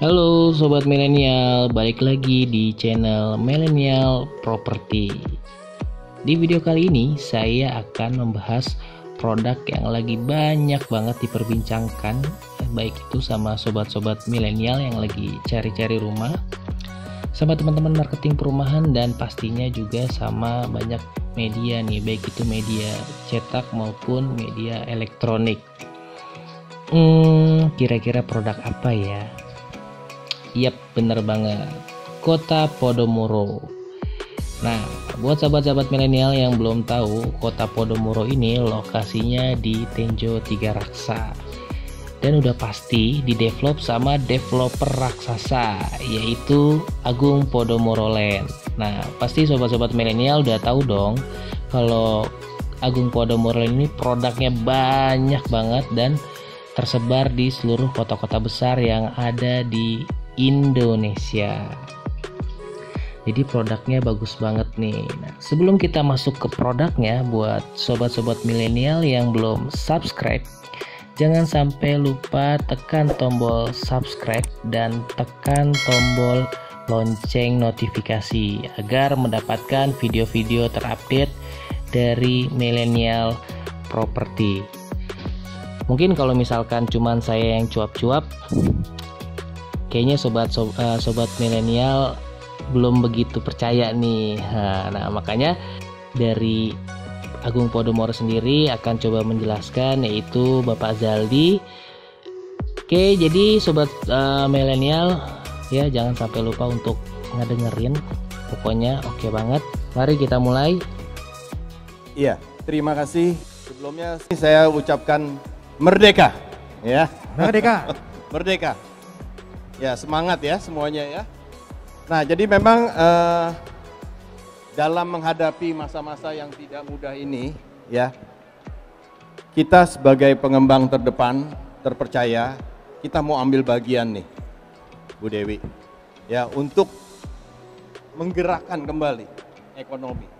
Halo Sobat Milenial, balik lagi di channel Milenial Property. Di video kali ini saya akan membahas produk yang lagi banyak banget diperbincangkan, baik itu sama sobat-sobat milenial yang lagi cari-cari rumah, sama teman-teman marketing perumahan, dan pastinya juga sama banyak media nih, baik itu media cetak maupun media elektronik. Kira-kira produk apa ya? Yap, bener banget, Kota Podomoro. Nah, buat sahabat-sahabat milenial yang belum tahu, Kota Podomoro ini lokasinya di Tenjo Tiga Raksa, dan udah pasti didevelop sama developer raksasa, yaitu Agung Podomoro Land. Nah, pasti sobat-sobat milenial udah tahu dong kalau Agung Podomoro Land ini produknya banyak banget dan tersebar di seluruh kota-kota besar yang ada di Indonesia. Jadi produknya bagus banget nih. Nah, sebelum kita masuk ke produknya, buat sobat-sobat milenial yang belum subscribe, jangan sampai lupa tekan tombol subscribe dan tekan tombol lonceng notifikasi agar mendapatkan video-video terupdate dari Milenial Property. Mungkin kalau misalkan cuman saya yang cuap-cuap, kayaknya sobat milenial belum begitu percaya nih. Nah, makanya dari Agung Podomoro sendiri akan coba menjelaskan, yaitu Bapak Zaldi. Oke, jadi sobat milenial ya, jangan sampai lupa untuk ngedengerin. Pokoknya oke banget. Mari kita mulai. Iya, terima kasih. Sebelumnya saya ucapkan merdeka, ya. Merdeka. Merdeka. Ya, semangat ya semuanya ya. Nah, jadi memang dalam menghadapi masa-masa yang tidak mudah ini ya, kita sebagai pengembang terdepan terpercaya, kita mau ambil bagian nih, Bu Dewi, ya, untuk menggerakkan kembali ekonomi.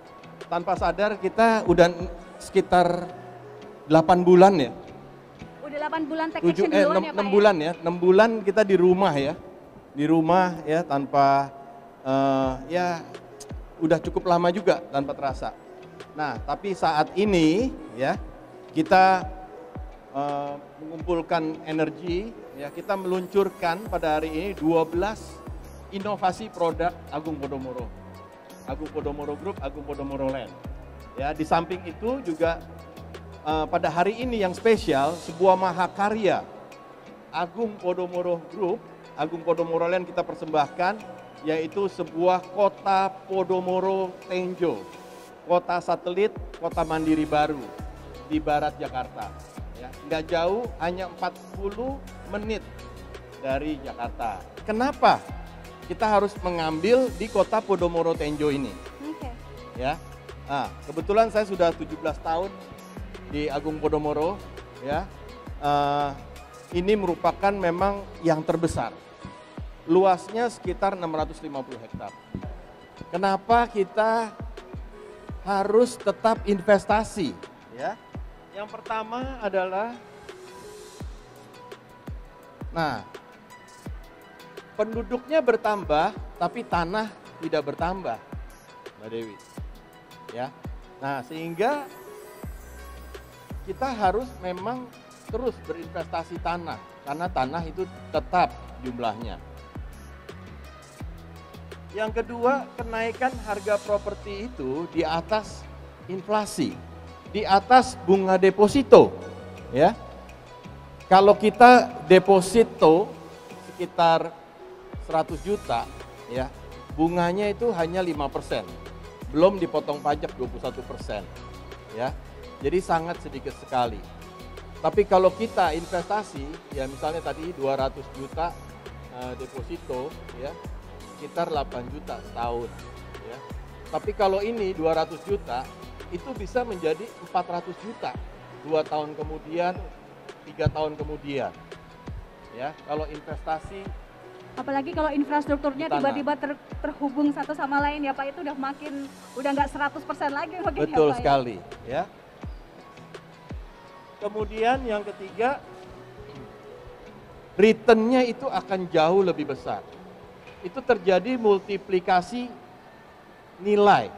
Tanpa sadar kita udah sekitar 8 bulan ya. 8 bulan take action duluan ya Pak 6 bulan ya, 6 bulan kita di rumah ya. Di rumah ya, tanpa ya udah cukup lama juga tanpa terasa. Nah, tapi saat ini ya kita mengumpulkan energi ya, kita meluncurkan pada hari ini 12 inovasi produk Agung Podomoro. Agung Podomoro Group, Agung Podomoro Land. Ya, di samping itu juga pada hari ini yang spesial, sebuah mahakarya Agung Podomoro Group, Agung Podomoro Land kita persembahkan, yaitu sebuah kota Podomoro Tenjo, kota satelit, kota mandiri baru di barat Jakarta. Ya, nggak jauh, hanya 40 menit dari Jakarta. Kenapa kita harus mengambil di kota Podomoro Tenjo ini? Ya, nah, kebetulan saya sudah 17 tahun di Agung Podomoro ya. Ini merupakan memang yang terbesar. Luasnya sekitar 650 hektar. Kenapa kita harus tetap investasi ya? Yang pertama adalah, nah, penduduknya bertambah tapi tanah tidak bertambah, Mbak Dewi. Ya. Nah, sehingga kita harus memang terus berinvestasi tanah, karena tanah itu tetap jumlahnya. Yang kedua, kenaikan harga properti itu di atas inflasi, di atas bunga deposito. Ya, kalau kita deposito sekitar 100 juta, ya, bunganya itu hanya 5%, belum dipotong pajak 21%. Ya. Jadi sangat sedikit sekali. Tapi kalau kita investasi, ya misalnya tadi 200 juta deposito, ya sekitar 8 juta setahun. Ya. Tapi kalau ini 200 juta, itu bisa menjadi 400 juta 2 tahun kemudian, 3 tahun kemudian. Ya, kalau investasi. Apalagi kalau infrastrukturnya tiba-tiba terhubung satu sama lain ya Pak, itu udah nggak 100% lagi mungkin. Betul ya Pak, sekali ya. Kemudian yang ketiga, returnnya itu akan jauh lebih besar. Itu terjadi multiplikasi nilai,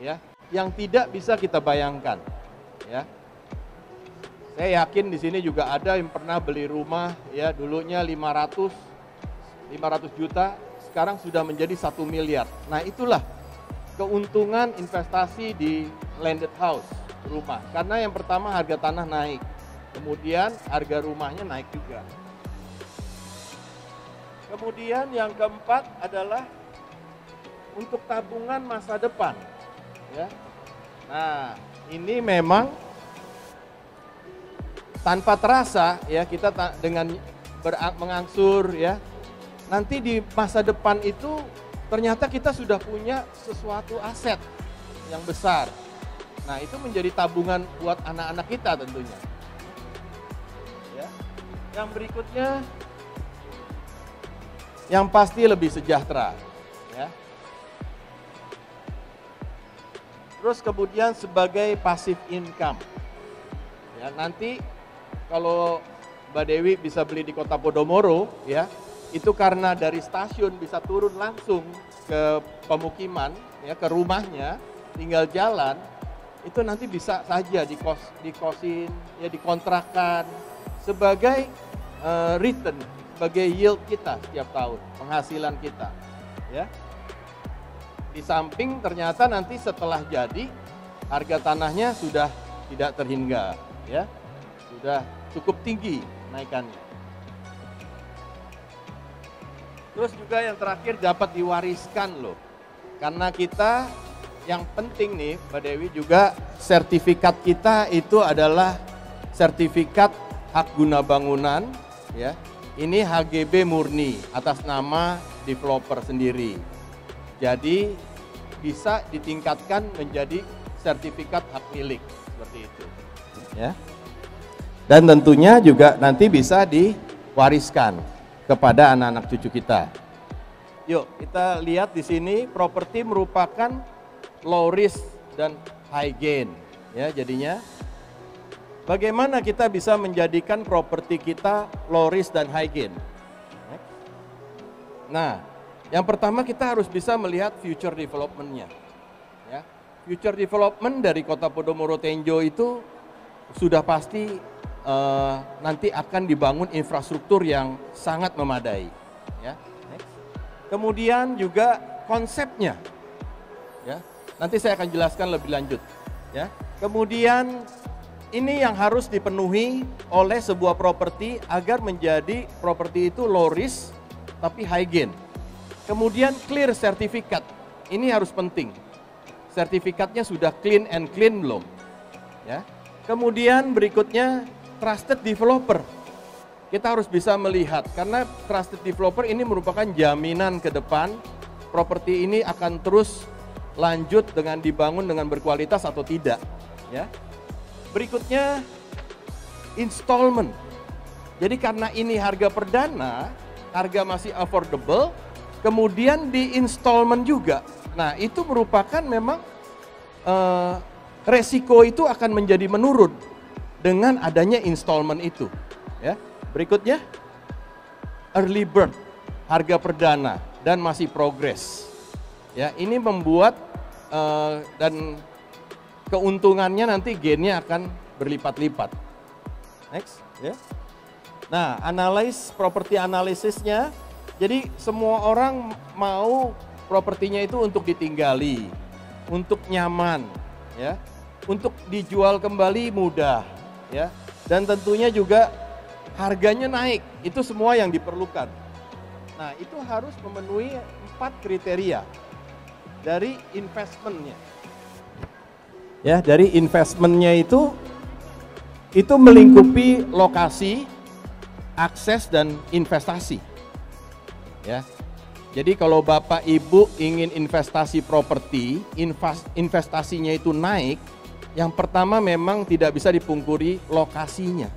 ya, yang tidak bisa kita bayangkan, ya. Saya yakin di sini juga ada yang pernah beli rumah, ya, dulunya 500 juta, sekarang sudah menjadi 1 miliar. Nah, itulah keuntungan investasi di landed house, rumah. Karena yang pertama harga tanah naik, kemudian harga rumahnya naik juga. Kemudian yang keempat adalah untuk tabungan masa depan, ya. Nah, ini memang tanpa terasa, ya, kita dengan mengangsur, ya, nanti di masa depan itu ternyata kita sudah punya sesuatu aset yang besar. Nah, itu menjadi tabungan buat anak-anak kita tentunya. Ya. Yang berikutnya, yang pasti lebih sejahtera, ya. Terus kemudian sebagai passive income, ya, nanti kalau Mbak Dewi bisa beli di Kota Podomoro, ya, itu karena dari stasiun bisa turun langsung ke pemukiman, ya, ke rumahnya, tinggal jalan, itu nanti bisa saja dikosin, ya, dikontrakkan sebagai return, sebagai yield kita setiap tahun, penghasilan kita, ya. Di samping ternyata nanti setelah jadi harga tanahnya sudah tidak terhingga, ya, sudah cukup tinggi naikannya. Terus juga yang terakhir dapat diwariskan loh, karena kita yang penting nih Mbak Dewi juga sertifikat kita itu adalah sertifikat hak guna bangunan, ya. Ini HGB murni atas nama developer sendiri. Jadi bisa ditingkatkan menjadi sertifikat hak milik seperti itu, ya. Dan tentunya juga nanti bisa diwariskan kepada anak-anak cucu kita. Yuk kita lihat di sini properti merupakan low risk dan high gain, ya, jadinya. Bagaimana kita bisa menjadikan properti kita low risk dan high gain? Nah, yang pertama kita harus bisa melihat future development-nya. Ya. Future development dari Kota Podomoro Tenjo itu sudah pasti nanti akan dibangun infrastruktur yang sangat memadai. Ya. Kemudian juga konsepnya, ya. Nanti saya akan jelaskan lebih lanjut. Ya. Kemudian ini yang harus dipenuhi oleh sebuah properti agar menjadi properti itu low risk tapi high gain. Kemudian clear sertifikat, ini harus penting. Sertifikatnya sudah clean and clean belum? Ya. Kemudian berikutnya trusted developer. Kita harus bisa melihat karena trusted developer ini merupakan jaminan ke depan properti ini akan terus lanjut dengan dibangun dengan berkualitas atau tidak. Ya. Berikutnya installment. Jadi karena ini harga perdana, harga masih affordable, kemudian di installment juga. Nah, itu merupakan memang resiko itu akan menjadi menurun dengan adanya installment itu. Ya. Berikutnya early bird, harga perdana dan masih progress. Ya, ini membuat dan keuntungannya nanti gainnya akan berlipat-lipat. Next, ya. Nah, properti analisisnya. Jadi semua orang mau propertinya itu untuk ditinggali, untuk nyaman, ya, untuk dijual kembali mudah, ya, dan tentunya juga harganya naik. Itu semua yang diperlukan. Nah, itu harus memenuhi 4 kriteria dari investmentnya. Ya, dari investmentnya itu melingkupi lokasi, akses dan investasi. Ya. Jadi kalau Bapak Ibu ingin investasi properti, investasinya itu naik, yang pertama memang tidak bisa dipungkiri lokasinya.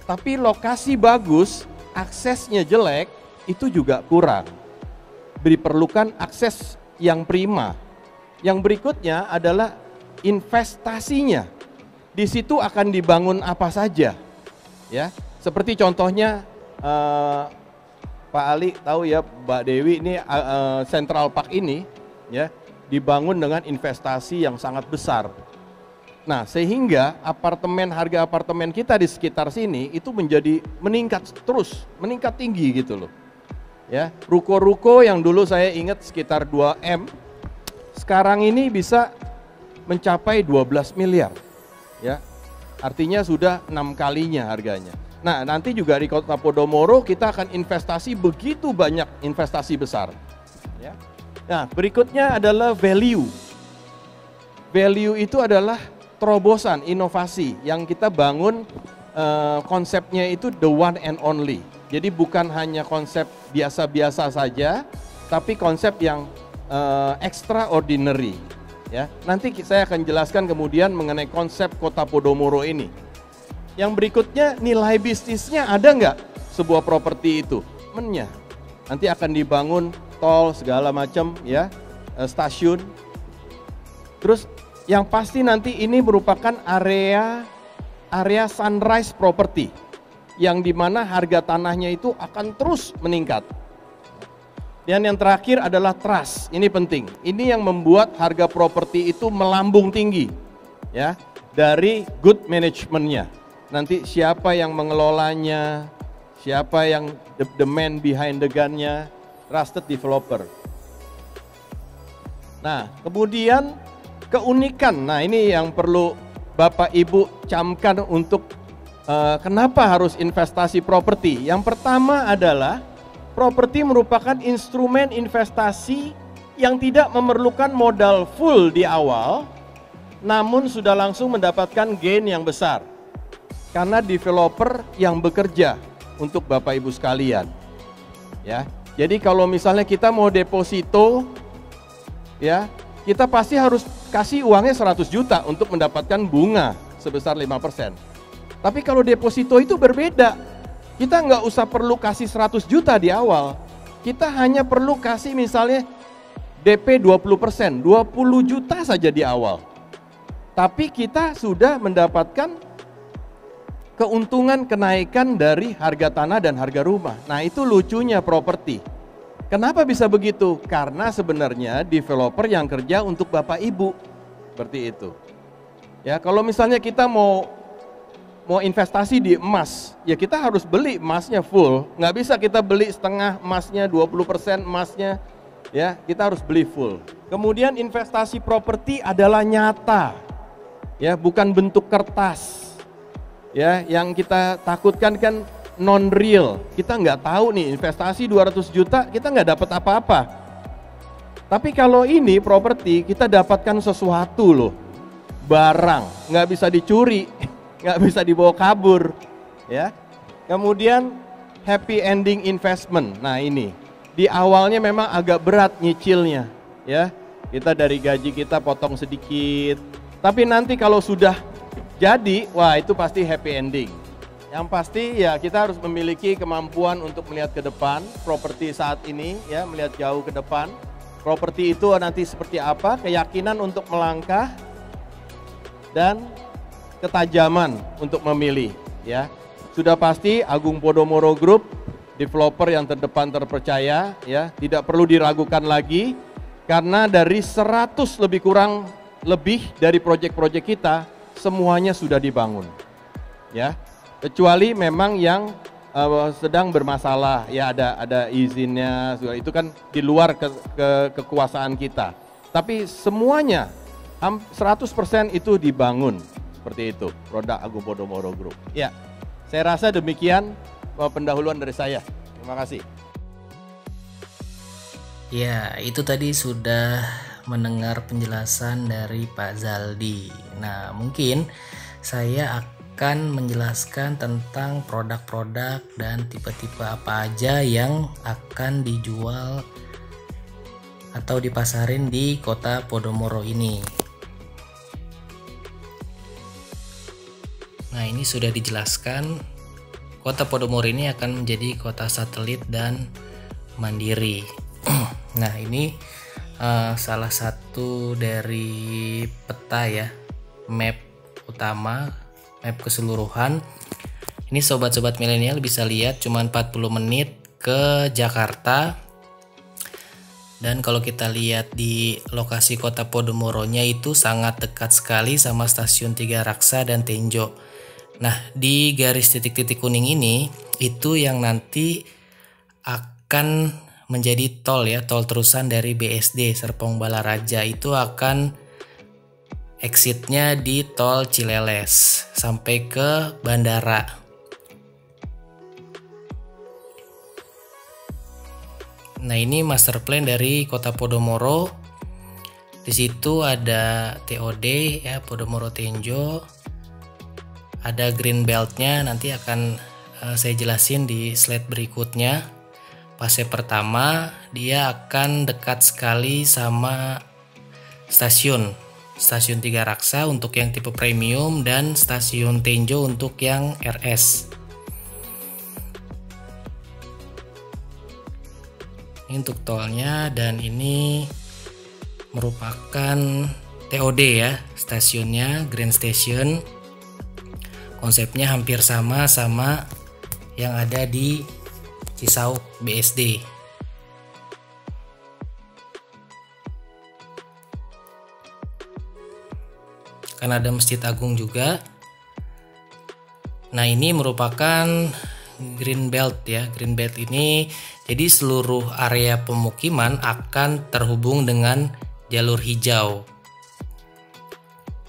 Tapi lokasi bagus, aksesnya jelek, itu juga kurang. Diperlukan akses yang prima. Yang berikutnya adalah investasinya. Di situ akan dibangun apa saja. Ya, seperti contohnya Pak Ali tahu ya, Mbak Dewi, ini Central Park ini ya dibangun dengan investasi yang sangat besar. Nah, sehingga harga apartemen kita di sekitar sini itu menjadi meningkat tinggi gitu loh. Ya, ruko-ruko yang dulu saya ingat sekitar 2M, sekarang ini bisa mencapai 12 miliar. Ya. Artinya sudah 6 kalinya harganya. Nah, nanti juga di Kota Podomoro kita akan investasi begitu banyak, investasi besar. Ya. Nah, berikutnya adalah value. Value itu adalah terobosan, inovasi yang kita bangun, konsepnya itu the one and only. Jadi bukan hanya konsep biasa-biasa saja, tapi konsep yang extraordinary. Ya, nanti saya akan jelaskan kemudian mengenai konsep Kota Podomoro ini. Yang berikutnya, nilai bisnisnya ada nggak sebuah properti itu? Nanti akan dibangun tol segala macam ya, stasiun. Terus yang pasti nanti ini merupakan area sunrise property yang dimana harga tanahnya itu akan terus meningkat. Dan yang terakhir adalah trust, ini penting. Ini yang membuat harga properti itu melambung tinggi, ya, dari good managementnya. Nanti siapa yang mengelolanya, siapa yang the man behind the gun-nya, trusted developer. Nah, kemudian keunikan, nah ini yang perlu Bapak Ibu camkan untuk kenapa harus investasi properti. Yang pertama adalah properti merupakan instrumen investasi yang tidak memerlukan modal full di awal, namun sudah langsung mendapatkan gain yang besar. Karena developer yang bekerja untuk Bapak Ibu sekalian. Ya. Jadi kalau misalnya kita mau deposito, ya, kita pasti harus kasih uangnya 100 juta untuk mendapatkan bunga sebesar 5%. Tapi kalau deposito itu berbeda. Kita nggak usah perlu kasih 100 juta di awal. Kita hanya perlu kasih misalnya DP 20%, 20 juta saja di awal. Tapi kita sudah mendapatkan keuntungan kenaikan dari harga tanah dan harga rumah. Nah, itu lucunya properti. Kenapa bisa begitu? Karena sebenarnya developer yang kerja untuk Bapak Ibu. Seperti itu. Ya, kalau misalnya kita mau investasi di emas, ya kita harus beli emasnya full. Nggak bisa kita beli setengah emasnya, 20% emasnya, ya kita harus beli full. Kemudian investasi properti adalah nyata, ya bukan bentuk kertas. Ya, yang kita takutkan kan non real. Kita nggak tahu nih investasi 200 juta kita nggak dapat apa-apa. Tapi kalau ini properti kita dapatkan sesuatu loh, barang, nggak bisa dicuri. Nggak bisa dibawa kabur, ya. Kemudian happy ending investment. Nah ini di awalnya memang agak berat nyicilnya, ya. Kita dari gaji kita potong sedikit, tapi nanti kalau sudah jadi, wah itu pasti happy ending. Yang pasti ya kita harus memiliki kemampuan untuk melihat ke depan. Properti saat ini, ya, melihat jauh ke depan. Properti itu nanti seperti apa? Keyakinan untuk melangkah dan ketajaman untuk memilih, ya. Sudah pasti Agung Podomoro Group, developer yang terdepan terpercaya, ya, tidak perlu diragukan lagi karena dari 100 lebih dari proyek-proyek kita semuanya sudah dibangun. Ya. Kecuali memang yang sedang bermasalah, ya ada izinnya, itu kan di luar kekuasaan kita. Tapi semuanya 100% itu dibangun. Seperti itu, produk Agung Podomoro Group. Ya, saya rasa demikian pendahuluan dari saya. Terima kasih. Ya, itu tadi sudah mendengar penjelasan dari Pak Zaldi. Nah, mungkin saya akan menjelaskan tentang produk-produk dan tipe-tipe apa aja yang akan dijual atau dipasarin di Kota Podomoro ini. Nah, ini sudah dijelaskan, Kota Podomoro ini akan menjadi kota satelit dan mandiri. Nah, ini salah satu dari peta, ya, map utama, map keseluruhan Ini sobat-sobat milenial bisa lihat cuma 40 menit ke Jakarta. Dan kalau kita lihat di lokasi kota Podomoronya itu sangat dekat sekali sama stasiun Tiga Raksa dan Tenjo. Nah, di garis titik-titik kuning ini itu yang nanti akan menjadi tol ya, tol terusan dari BSD Serpong Balaraja. Itu akan exitnya di tol Cileles sampai ke bandara. Nah, ini master plan dari kota Podomoro. Di situ ada TOD ya, Podomoro Tenjo. Ada green beltnya, nanti akan saya jelasin di slide berikutnya. Fase pertama dia akan dekat sekali sama stasiun Tiga Raksa untuk yang tipe premium dan stasiun Tenjo untuk yang RS. Ini untuk tolnya, dan ini merupakan TOD ya, stasiunnya Grand Station. Konsepnya hampir sama yang ada di Cisauk BSD. Kan ada Masjid Agung juga. Nah, ini merupakan green belt ya. Green belt ini jadi seluruh area pemukiman akan terhubung dengan jalur hijau.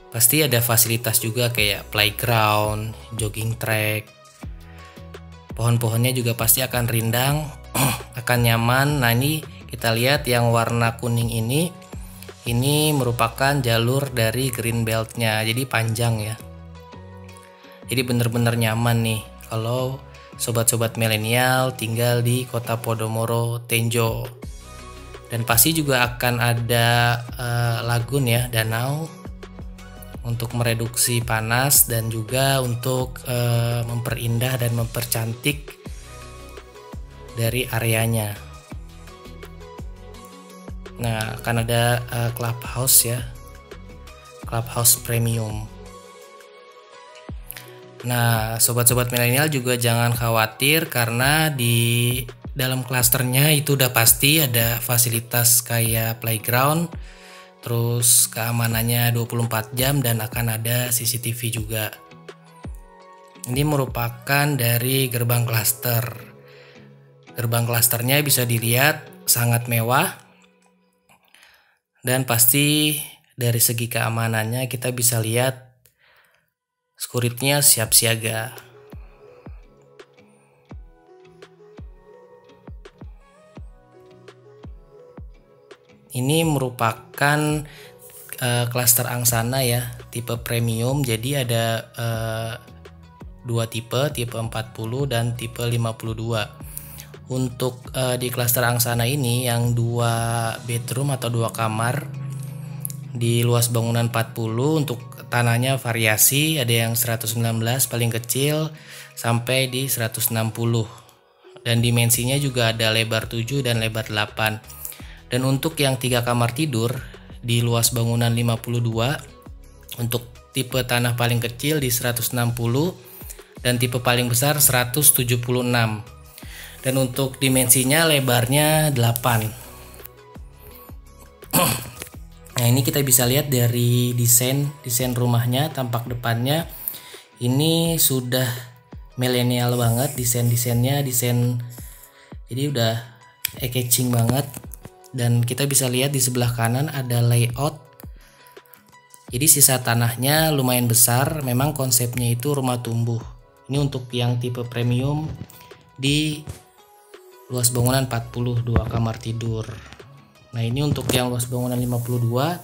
Pasti ada fasilitas juga kayak playground, jogging track. Pohon-pohonnya juga pasti akan rindang, akan nyaman. Nah, ini kita lihat yang warna kuning ini merupakan jalur dari green beltnya, jadi panjang ya. Jadi bener-bener nyaman nih kalau sobat-sobat milenial tinggal di kota Podomoro Tenjo. Dan pasti juga akan ada lagun ya, danau, untuk mereduksi panas dan juga untuk memperindah dan mempercantik dari areanya. Nah, akan ada clubhouse ya, clubhouse premium. Nah, sobat-sobat milenial juga jangan khawatir karena di dalam klasternya itu udah pasti ada fasilitas kayak playground, terus keamanannya 24 jam dan akan ada CCTV juga. Ini merupakan dari gerbang klaster. Gerbang klasternya bisa dilihat sangat mewah. Dan pasti dari segi keamanannya kita bisa lihat security-nya siap siaga. Ini merupakan klaster Angsana ya, tipe premium. Jadi ada dua tipe 40 dan tipe 52. Untuk di klaster Angsana ini yang 2 bedroom atau 2 kamar di luas bangunan 40, untuk tanahnya variasi, ada yang 119 paling kecil sampai di 160. Dan dimensinya juga ada lebar 7 dan lebar 8. Dan untuk yang 3 kamar tidur di luas bangunan 52, untuk tipe tanah paling kecil di 160 dan tipe paling besar 176. Dan untuk dimensinya lebarnya 8. Nah, ini kita bisa lihat dari desain rumahnya, tampak depannya ini sudah milenial banget desainnya, jadi udah eye-catching banget. Dan kita bisa lihat di sebelah kanan ada layout. Jadi sisa tanahnya lumayan besar, memang konsepnya itu rumah tumbuh. Ini untuk yang tipe premium di luas bangunan 40, 2 kamar tidur. Nah, ini untuk yang luas bangunan 52,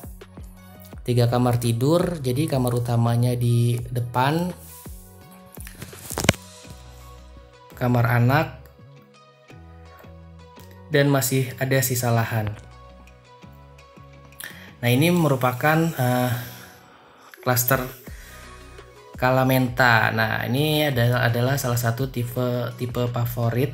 3 kamar tidur. Jadi kamar utamanya di depan, kamar anak, dan masih ada sisa lahan. Nah, ini merupakan klaster Kalamenta. Nah, ini adalah salah satu tipe favorit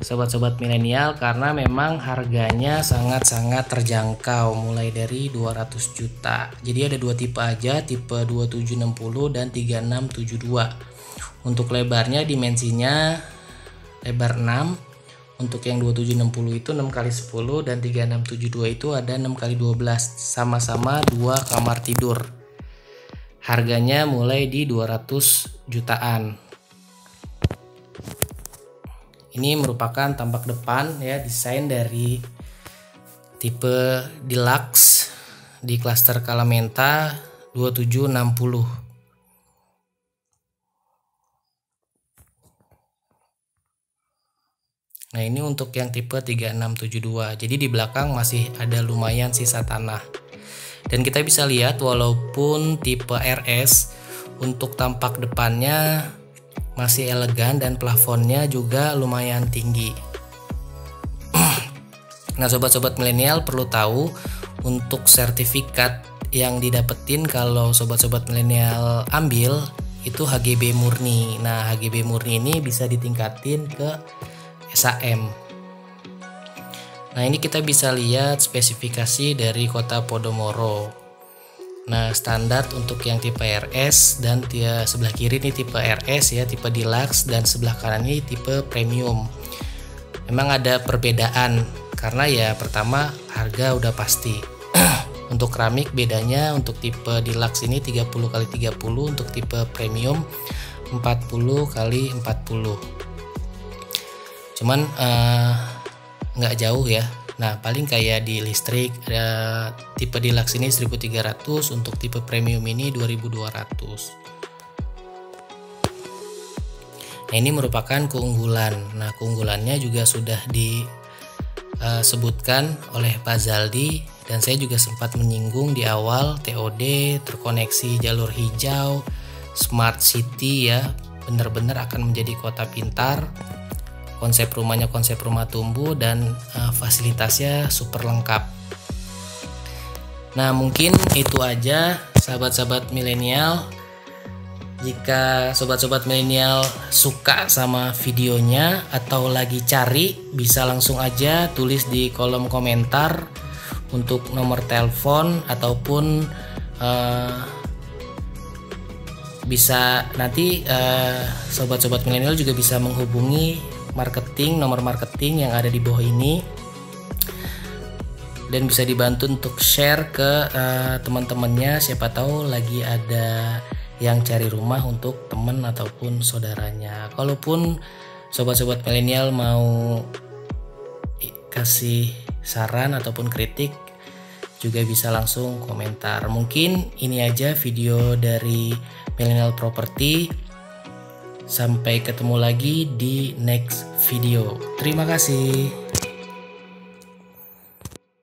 sobat-sobat milenial karena memang harganya sangat-sangat terjangkau, mulai dari 200 juta. Jadi ada 2 tipe aja, tipe 2760 dan 3672. Untuk lebarnya dimensinya lebar 6. Untuk yang 2760 itu 6 kali 10 dan 3672 itu ada 6 kali 12, sama-sama 2 kamar tidur. Harganya mulai di 200 jutaan. Ini merupakan tampak depan ya, desain dari tipe deluxe di klaster Kalamenta 2760. Nah, ini untuk yang tipe 3672. Jadi di belakang masih ada lumayan sisa tanah. Dan kita bisa lihat walaupun tipe RS untuk tampak depannya masih elegan dan plafonnya juga lumayan tinggi. Nah, sobat-sobat milenial perlu tahu untuk sertifikat yang didapetin kalau sobat-sobat milenial ambil itu HGB murni. Nah, HGB murni ini bisa ditingkatin ke SAM. Nah, ini kita bisa lihat spesifikasi dari Kota Podomoro. Nah, standar untuk yang tipe RS dan sebelah kiri ini tipe RS ya, tipe deluxe, dan sebelah kanan ini tipe premium. Memang ada perbedaan karena ya pertama harga udah pasti. Untuk keramik bedanya untuk tipe deluxe ini 30x30, untuk tipe premium 40x40. Cuman nggak jauh ya. Nah, paling kayak di listrik ada tipe deluxe ini 1300, untuk tipe premium ini 2200. Nah, ini merupakan keunggulan. Nah, keunggulannya juga sudah disebutkan oleh Pak Zaldi, dan saya juga sempat menyinggung di awal, TOD, terkoneksi jalur hijau, smart city ya, benar-benar akan menjadi kota pintar. Konsep rumahnya konsep rumah tumbuh dan fasilitasnya super lengkap. Nah, mungkin itu aja sahabat-sahabat milenial. Jika sobat-sobat milenial suka sama videonya atau lagi cari, bisa langsung aja tulis di kolom komentar untuk nomor telepon, ataupun bisa nanti sobat-sobat milenial juga bisa menghubungi nomor marketing yang ada di bawah ini, dan bisa dibantu untuk share ke teman-temannya, siapa tahu lagi ada yang cari rumah untuk teman ataupun saudaranya. Kalaupun sobat-sobat milenial mau kasih saran ataupun kritik, juga bisa langsung komentar. Mungkin ini aja video dari Millennial Property. Sampai ketemu lagi di next video. Terima kasih.